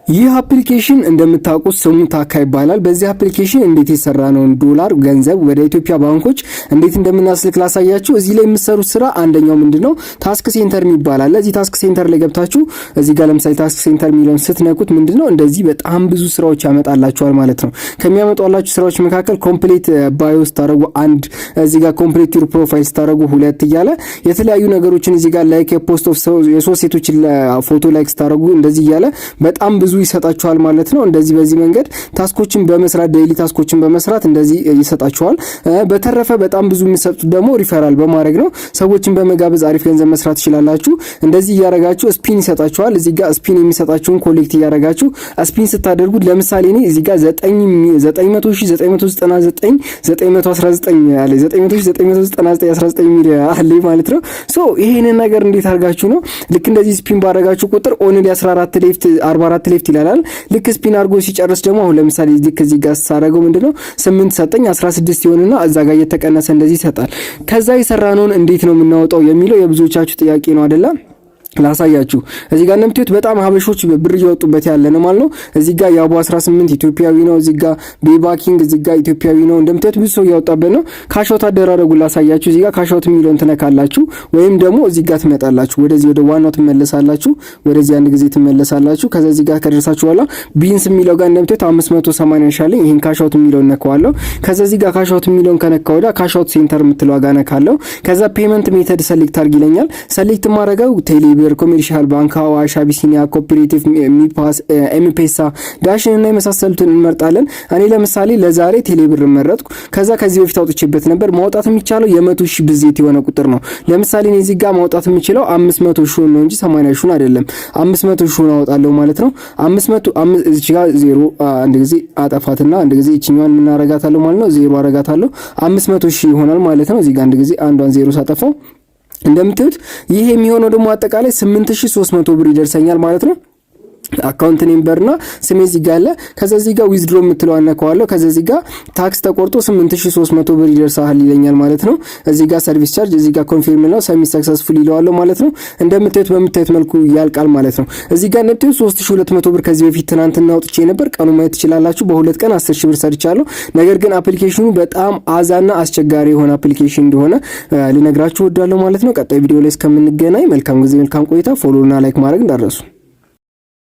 ይህ አፕሊኬሽን እንደምታውቁት ስሙ ታካ ይባላል። በዚህ አፕሊኬሽን እንዴት የሰራ ነው ዶላር ገንዘብ ወደ ኢትዮጵያ ባንኮች እንዴት እንደምናስልክ ላሳያችሁ። እዚህ ላይ የምትሰሩት ስራ አንደኛው ምንድነው ታስክ ሴንተር ይባላል። ለዚህ ታስክ ሴንተር ላይ ገብታችሁ እዚህ ጋር ለምሳሌ ታስክ ሴንተር የሚለውን ስትነኩት ምንድነው እንደዚህ በጣም ብዙ ስራዎች ያመጣላችኋል ማለት ነው። ከሚያመጣላችሁ ስራዎች መካከል ኮምፕሊት ባዮ ስታደርጉ አንድ፣ እዚህ ጋር ኮምፕሊት ዩር ፕሮፋይል ስታደርጉ ሁለት እያለ የተለያዩ ነገሮችን እዚህ ጋር ላይክ የፖስት ኦፍ የሶስት ሴቶችን ፎቶ ላይክ ስታደርጉ እንደዚህ እያለ በጣም ብዙ ይሰጣችኋል ማለት ነው። እንደዚህ በዚህ መንገድ ታስኮችን በመስራት ዴይሊ ታስኮችን በመስራት እንደዚህ ይሰጣችኋል። በተረፈ በጣም ብዙ የሚሰጡት ደግሞ ሪፈራል በማድረግ ነው። ሰዎችን በመጋበዝ አሪፍ ገንዘብ መስራት ትችላላችሁ። እንደዚህ እያረጋችሁ ስፒን ይሰጣችኋል። እዚህ ጋር ስፒን የሚሰጣችሁን ኮሌክት እያረጋችሁ ስፒን ስታደርጉት ለምሳሌ እኔ እዚህ ጋር 900,999,919 አለ 900,999 ሚል አለ ማለት ነው። ሶ ይሄንን ነገር እንዴት አርጋችሁ ነው ልክ እንደዚህ ስፒን ባረጋችሁ ቁጥር ኦንሊ 14 ሌፍት 44 ሌፍት ይላል። ልክ ስፒን አርጎ ሲጨርስ ደግሞ አሁን ለምሳሌ ልክ እዚህ ጋር ሳረገው ምንድነው 8 ሰጠኝ 16 ይሆንና እዛ ጋር እየተቀነሰ እንደዚህ ይሰጣል። ከዛ የሰራነውን እንዴት ነው የምናወጣው የሚለው የብዙዎቻችሁ ጥያቄ ነው አይደለ? ላሳያችሁ። እዚህ ጋር እንደምትዩት በጣም ሀበሾች ብር እያወጡበት ያለ ነው ማለት ነው። እዚህ ጋር ያቡ 18 ኢትዮጵያዊ ነው። እዚህ ጋር ቤባኪንግ እዚህ ጋር ኢትዮጵያዊ ነው። እንደምትዩት ብዙ ሰው እያወጣበት ነው። ካሻውት አደራረጉ ላሳያችሁ። እዚህ ጋር ካሻውት የሚለውን ትነካላችሁ ወይም ደግሞ እዚህ ጋር ትመጣላችሁ። ወደዚህ ወደ ዋናው ትመለሳላችሁ። ወደዚህ አንድ ጊዜ ትመለሳላችሁ። ከዛ እዚህ ጋር ከደረሳችሁ በኋላ ቢንስ የሚለው ጋር እንደምትዩት 580 ይሻለኝ። ይሄን ካሻውት የሚለውን ነካዋለሁ። ከዛ እዚህ ጋር ካሻውት የሚለውን ከነካው ወዲያ ካሻውት ሴንተር የምትለው ጋር ነካለው። ከዛ ፔመንት ሜተድ ሰሌክት አድርግ ይለኛል። ሰሌክት ማድረገው ቴሌ ኮሜርሻል ባንክ፣ አዋሽ፣ አቢሲኒያ፣ ኮኦፐሬቲቭ፣ ሚፓስ፣ ኤምፔሳ፣ ዳሽን እና የመሳሰሉትን እንመርጣለን። እኔ ለምሳሌ ለዛሬ ቴሌብር መረጥኩ። ከዛ ከዚህ በፊት አውጥቼበት ነበር። ማውጣት የሚቻለው የ100,000 ብዜት የሆነ ቁጥር ነው። ለምሳሌ እኔ እዚህ ጋር ማውጣት የምችለው 500,000 ነው እንጂ 80,000 አይደለም። 500,000 አወጣለሁ ማለት ነው። 500 እዚህ ጋር 0 አንድ ጊዜ አጠፋትና አንድ ጊዜ እቺኛዋን ምን አረጋታለሁ ማለት ነው 0 አረጋታለሁ። 500,000 ይሆናል ማለት ነው። እዚህ ጋር አንድ ጊዜ አንዷን 0 ሳጠፋው እንደምትዩት ይሄ የሚሆነው ደግሞ አጠቃላይ 8300 ብር ይደርሰኛል ማለት ነው። አካውንት ነምበርና ስሜ እዚህ ጋር አለ። ከዛ እዚህ ጋር ዊዝድሮ የምትለው አነካዋለሁ። ከዛ እዚህ ጋር ታክስ ተቆርጦ 8300 ብር ይደርሳል ይለኛል ማለት ነው። እዚህ ጋር ሰርቪስ ቻርጅ እዚህ ጋር ኮንፊርም ነው ሰሚ ሰክሰስፉል ይለዋለሁ ማለት ነው። እንደምታዩት በምታዩት መልኩ ያልቃል ማለት ነው። እዚህ ጋር እንደምታዩት 3200 ብር ከዚህ በፊት ትናንትና አውጥቼ ነበር። ቀኑ ማየት ትችላላችሁ። በሁለት ቀን 10,000 ብር ሰርቻለሁ። ነገር ግን አፕሊኬሽኑ በጣም አዛና አስቸጋሪ የሆነ አፕሊኬሽን እንደሆነ ልነግራችሁ እወዳለሁ ማለት ነው። ቀጣይ ቪዲዮ ላይ እስከምንገናኝ መልካም ጊዜ መልካም ቆይታ። ፎሎው እና ላይክ ማድረግ እንዳትረሱ።